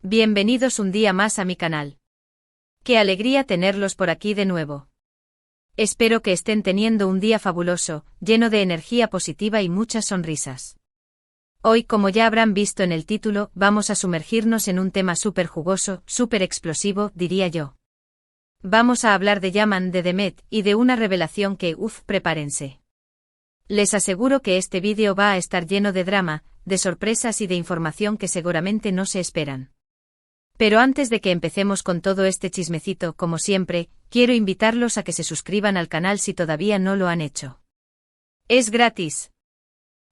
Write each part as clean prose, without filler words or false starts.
Bienvenidos un día más a mi canal. Qué alegría tenerlos por aquí de nuevo. Espero que estén teniendo un día fabuloso, lleno de energía positiva y muchas sonrisas. Hoy, como ya habrán visto en el título, vamos a sumergirnos en un tema súper jugoso, súper explosivo, diría yo. Vamos a hablar de Yaman de Demet y de una revelación que, prepárense. Les aseguro que este vídeo va a estar lleno de drama, de sorpresas y de información que seguramente no se esperan. Pero antes de que empecemos con todo este chismecito, como siempre, quiero invitarlos a que se suscriban al canal si todavía no lo han hecho. Es gratis.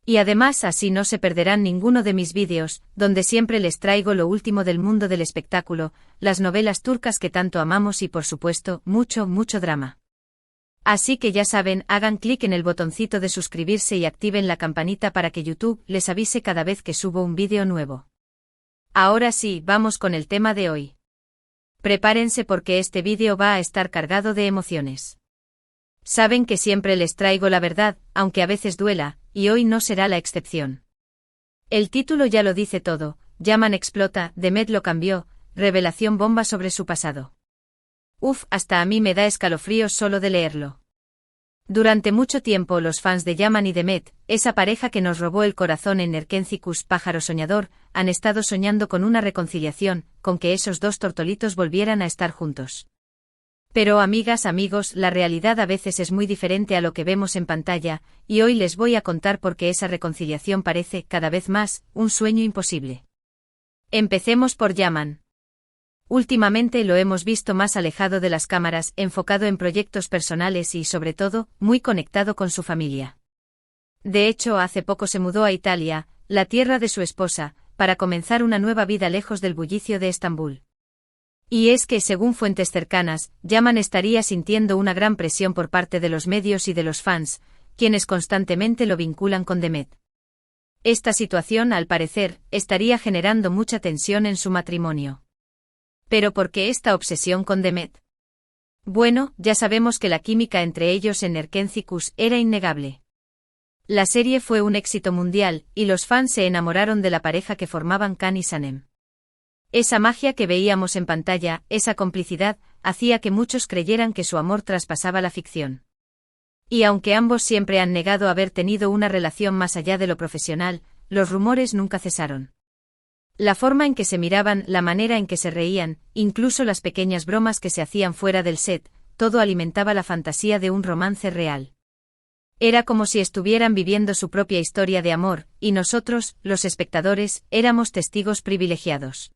Y además así no se perderán ninguno de mis vídeos, donde siempre les traigo lo último del mundo del espectáculo, las novelas turcas que tanto amamos y por supuesto, mucho drama. Así que ya saben, hagan clic en el botoncito de suscribirse y activen la campanita para que YouTube les avise cada vez que subo un vídeo nuevo. Ahora sí, vamos con el tema de hoy. Prepárense porque este vídeo va a estar cargado de emociones. Saben que siempre les traigo la verdad, aunque a veces duela, y hoy no será la excepción. El título ya lo dice todo, Yaman explota, Demet lo cambió, revelación bomba sobre su pasado. Hasta a mí me da escalofríos solo de leerlo. Durante mucho tiempo los fans de Yaman y Demet, esa pareja que nos robó el corazón en Erkencikus pájaro soñador, han estado soñando con una reconciliación, con que esos dos tortolitos volvieran a estar juntos. Pero amigas, amigos, la realidad a veces es muy diferente a lo que vemos en pantalla, y hoy les voy a contar por qué esa reconciliación parece, cada vez más, un sueño imposible. Empecemos por Yaman. Últimamente lo hemos visto más alejado de las cámaras, enfocado en proyectos personales y, sobre todo, muy conectado con su familia. De hecho, hace poco se mudó a Italia, la tierra de su esposa, para comenzar una nueva vida lejos del bullicio de Estambul. Y es que, según fuentes cercanas, Yaman estaría sintiendo una gran presión por parte de los medios y de los fans, quienes constantemente lo vinculan con Demet. Esta situación, al parecer, estaría generando mucha tensión en su matrimonio. ¿Pero por qué esta obsesión con Demet? Bueno, ya sabemos que la química entre ellos en Erkencikus era innegable. La serie fue un éxito mundial, y los fans se enamoraron de la pareja que formaban Can y Sanem. Esa magia que veíamos en pantalla, esa complicidad, hacía que muchos creyeran que su amor traspasaba la ficción. Y aunque ambos siempre han negado haber tenido una relación más allá de lo profesional, los rumores nunca cesaron. La forma en que se miraban, la manera en que se reían, incluso las pequeñas bromas que se hacían fuera del set, todo alimentaba la fantasía de un romance real. Era como si estuvieran viviendo su propia historia de amor, y nosotros, los espectadores, éramos testigos privilegiados.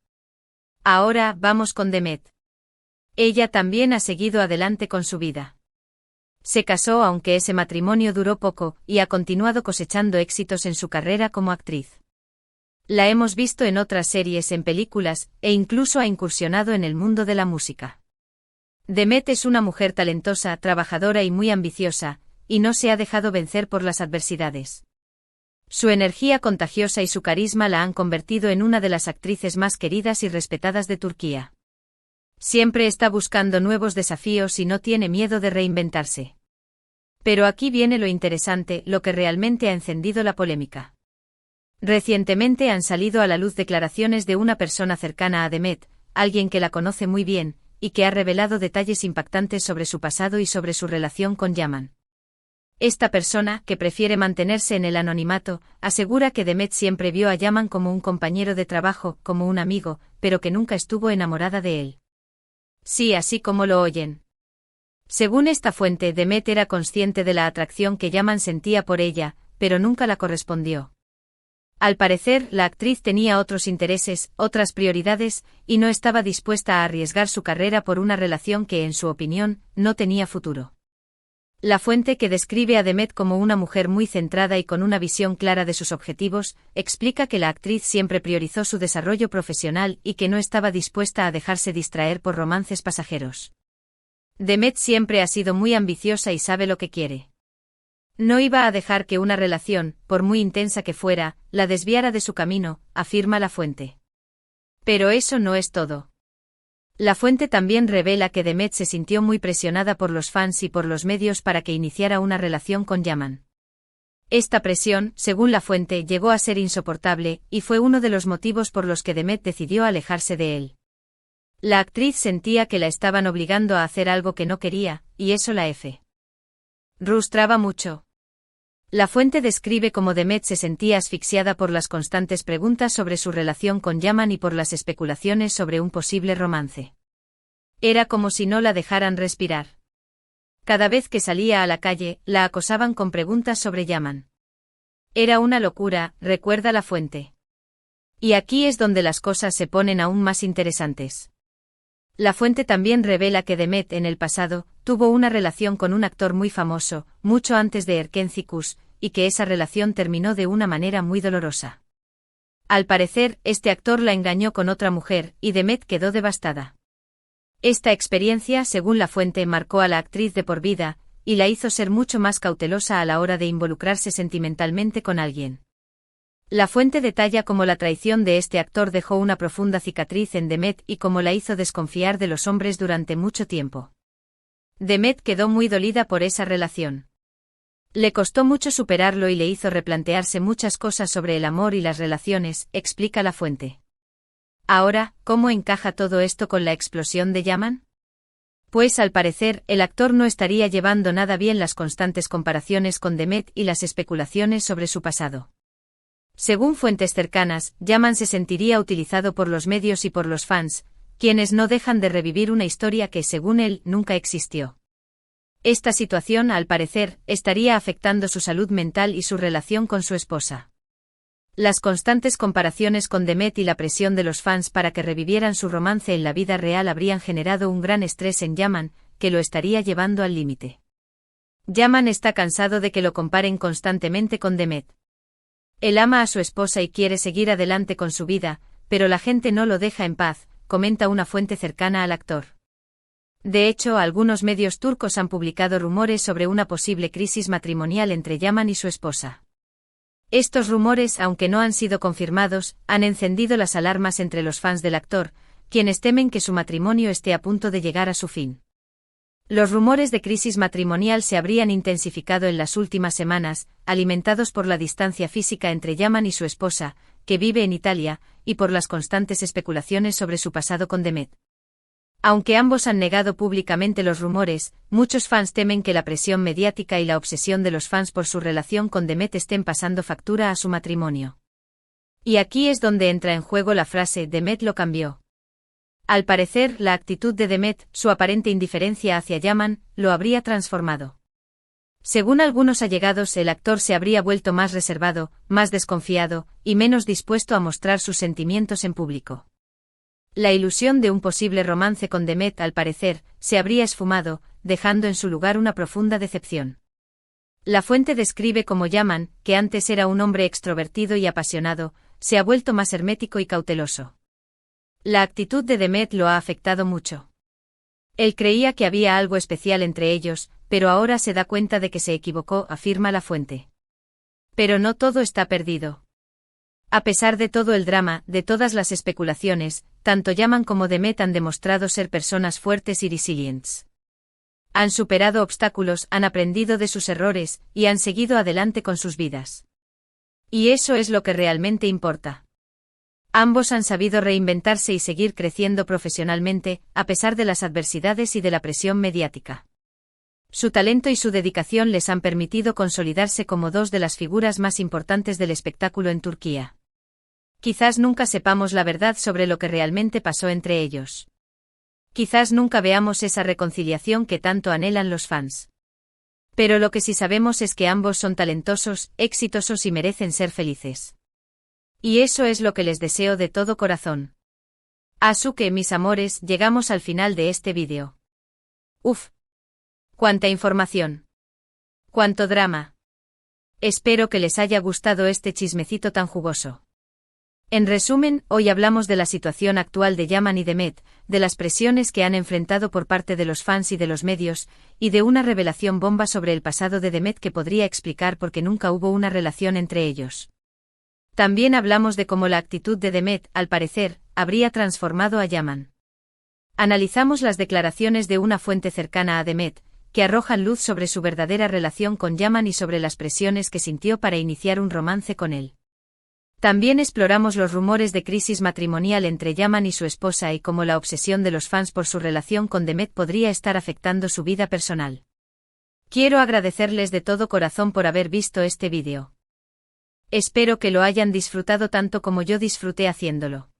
Ahora, vamos con Demet. Ella también ha seguido adelante con su vida. Se casó aunque ese matrimonio duró poco, y ha continuado cosechando éxitos en su carrera como actriz. La hemos visto en otras series, en películas, e incluso ha incursionado en el mundo de la música. Demet es una mujer talentosa, trabajadora y muy ambiciosa, y no se ha dejado vencer por las adversidades. Su energía contagiosa y su carisma la han convertido en una de las actrices más queridas y respetadas de Turquía. Siempre está buscando nuevos desafíos y no tiene miedo de reinventarse. Pero aquí viene lo interesante, lo que realmente ha encendido la polémica. Recientemente han salido a la luz declaraciones de una persona cercana a Demet, alguien que la conoce muy bien, y que ha revelado detalles impactantes sobre su pasado y sobre su relación con Yaman. Esta persona, que prefiere mantenerse en el anonimato, asegura que Demet siempre vio a Yaman como un compañero de trabajo, como un amigo, pero que nunca estuvo enamorada de él. Sí, así como lo oyen. Según esta fuente, Demet era consciente de la atracción que Yaman sentía por ella, pero nunca la correspondió. Al parecer, la actriz tenía otros intereses, otras prioridades, y no estaba dispuesta a arriesgar su carrera por una relación que, en su opinión, no tenía futuro. La fuente, que describe a Demet como una mujer muy centrada y con una visión clara de sus objetivos, explica que la actriz siempre priorizó su desarrollo profesional y que no estaba dispuesta a dejarse distraer por romances pasajeros. Demet siempre ha sido muy ambiciosa y sabe lo que quiere. No iba a dejar que una relación, por muy intensa que fuera, la desviara de su camino, afirma la fuente. Pero eso no es todo. La fuente también revela que Demet se sintió muy presionada por los fans y por los medios para que iniciara una relación con Yaman. Esta presión, según la fuente, llegó a ser insoportable, y fue uno de los motivos por los que Demet decidió alejarse de él. La actriz sentía que la estaban obligando a hacer algo que no quería, y eso la frustraba mucho. La fuente describe cómo Demet se sentía asfixiada por las constantes preguntas sobre su relación con Yaman y por las especulaciones sobre un posible romance. Era como si no la dejaran respirar. Cada vez que salía a la calle, la acosaban con preguntas sobre Yaman. Era una locura, recuerda la fuente. Y aquí es donde las cosas se ponen aún más interesantes. La fuente también revela que Demet en el pasado tuvo una relación con un actor muy famoso, mucho antes de Erken Cikus, y que esa relación terminó de una manera muy dolorosa. Al parecer, este actor la engañó con otra mujer, y Demet quedó devastada. Esta experiencia, según la fuente, marcó a la actriz de por vida, y la hizo ser mucho más cautelosa a la hora de involucrarse sentimentalmente con alguien. La fuente detalla cómo la traición de este actor dejó una profunda cicatriz en Demet y cómo la hizo desconfiar de los hombres durante mucho tiempo. Demet quedó muy dolida por esa relación. Le costó mucho superarlo y le hizo replantearse muchas cosas sobre el amor y las relaciones, explica la fuente. Ahora, ¿cómo encaja todo esto con la explosión de Yaman? Pues al parecer, el actor no estaría llevando nada bien las constantes comparaciones con Demet y las especulaciones sobre su pasado. Según fuentes cercanas, Yaman se sentiría utilizado por los medios y por los fans, quienes no dejan de revivir una historia que, según él, nunca existió. Esta situación, al parecer, estaría afectando su salud mental y su relación con su esposa. Las constantes comparaciones con Demet y la presión de los fans para que revivieran su romance en la vida real habrían generado un gran estrés en Yaman, que lo estaría llevando al límite. Yaman está cansado de que lo comparen constantemente con Demet. Él ama a su esposa y quiere seguir adelante con su vida, pero la gente no lo deja en paz, comenta una fuente cercana al actor. De hecho, algunos medios turcos han publicado rumores sobre una posible crisis matrimonial entre Yaman y su esposa. Estos rumores, aunque no han sido confirmados, han encendido las alarmas entre los fans del actor, quienes temen que su matrimonio esté a punto de llegar a su fin. Los rumores de crisis matrimonial se habrían intensificado en las últimas semanas, alimentados por la distancia física entre Yaman y su esposa, que vive en Italia, y por las constantes especulaciones sobre su pasado con Demet. Aunque ambos han negado públicamente los rumores, muchos fans temen que la presión mediática y la obsesión de los fans por su relación con Demet estén pasando factura a su matrimonio. Y aquí es donde entra en juego la frase «Demet lo cambió». Al parecer, la actitud de Demet, su aparente indiferencia hacia Yaman, lo habría transformado. Según algunos allegados, el actor se habría vuelto más reservado, más desconfiado, y menos dispuesto a mostrar sus sentimientos en público. La ilusión de un posible romance con Demet, al parecer, se habría esfumado, dejando en su lugar una profunda decepción. La fuente describe cómo Yaman, que antes era un hombre extrovertido y apasionado, se ha vuelto más hermético y cauteloso. La actitud de Demet lo ha afectado mucho. Él creía que había algo especial entre ellos, pero ahora se da cuenta de que se equivocó, afirma la fuente. Pero no todo está perdido. A pesar de todo el drama, de todas las especulaciones, tanto Yaman como Demet han demostrado ser personas fuertes y resilientes. Han superado obstáculos, han aprendido de sus errores, y han seguido adelante con sus vidas. Y eso es lo que realmente importa. Ambos han sabido reinventarse y seguir creciendo profesionalmente, a pesar de las adversidades y de la presión mediática. Su talento y su dedicación les han permitido consolidarse como dos de las figuras más importantes del espectáculo en Turquía. Quizás nunca sepamos la verdad sobre lo que realmente pasó entre ellos. Quizás nunca veamos esa reconciliación que tanto anhelan los fans. Pero lo que sí sabemos es que ambos son talentosos, exitosos y merecen ser felices. Y eso es lo que les deseo de todo corazón. Así que, mis amores, llegamos al final de este vídeo. Uf. ¡Cuánta información! ¡Cuánto drama! Espero que les haya gustado este chismecito tan jugoso. En resumen, hoy hablamos de la situación actual de Yaman y Demet, de las presiones que han enfrentado por parte de los fans y de los medios, y de una revelación bomba sobre el pasado de Demet que podría explicar por qué nunca hubo una relación entre ellos. También hablamos de cómo la actitud de Demet, al parecer, habría transformado a Yaman. Analizamos las declaraciones de una fuente cercana a Demet, que arrojan luz sobre su verdadera relación con Yaman y sobre las presiones que sintió para iniciar un romance con él. También exploramos los rumores de crisis matrimonial entre Yaman y su esposa y cómo la obsesión de los fans por su relación con Demet podría estar afectando su vida personal. Quiero agradecerles de todo corazón por haber visto este vídeo. Espero que lo hayan disfrutado tanto como yo disfruté haciéndolo.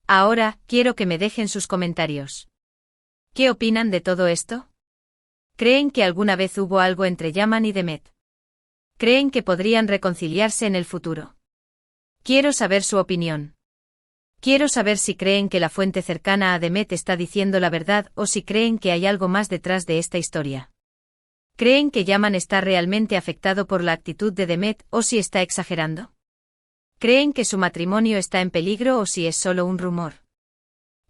Ahora, quiero que me dejen sus comentarios. ¿Qué opinan de todo esto? ¿Creen que alguna vez hubo algo entre Yaman y Demet? ¿Creen que podrían reconciliarse en el futuro? Quiero saber su opinión. Quiero saber si creen que la fuente cercana a Demet está diciendo la verdad o si creen que hay algo más detrás de esta historia. ¿Creen que Yaman está realmente afectado por la actitud de Demet o si está exagerando? ¿Creen que su matrimonio está en peligro o si es solo un rumor?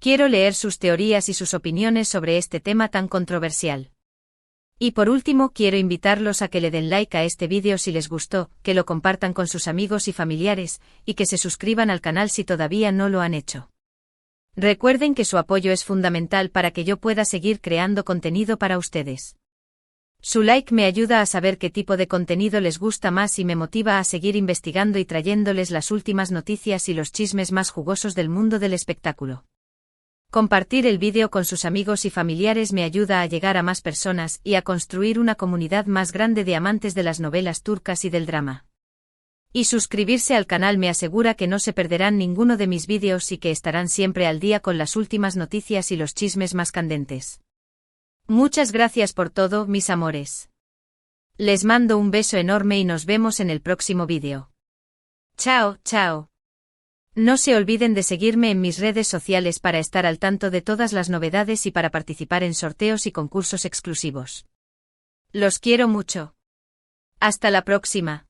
Quiero leer sus teorías y sus opiniones sobre este tema tan controversial. Y por último, quiero invitarlos a que le den like a este vídeo si les gustó, que lo compartan con sus amigos y familiares, y que se suscriban al canal si todavía no lo han hecho. Recuerden que su apoyo es fundamental para que yo pueda seguir creando contenido para ustedes. Su like me ayuda a saber qué tipo de contenido les gusta más y me motiva a seguir investigando y trayéndoles las últimas noticias y los chismes más jugosos del mundo del espectáculo. Compartir el vídeo con sus amigos y familiares me ayuda a llegar a más personas y a construir una comunidad más grande de amantes de las novelas turcas y del drama. Y suscribirse al canal me asegura que no se perderán ninguno de mis vídeos y que estarán siempre al día con las últimas noticias y los chismes más candentes. Muchas gracias por todo, mis amores. Les mando un beso enorme y nos vemos en el próximo vídeo. Chao, chao. No se olviden de seguirme en mis redes sociales para estar al tanto de todas las novedades y para participar en sorteos y concursos exclusivos. Los quiero mucho. Hasta la próxima.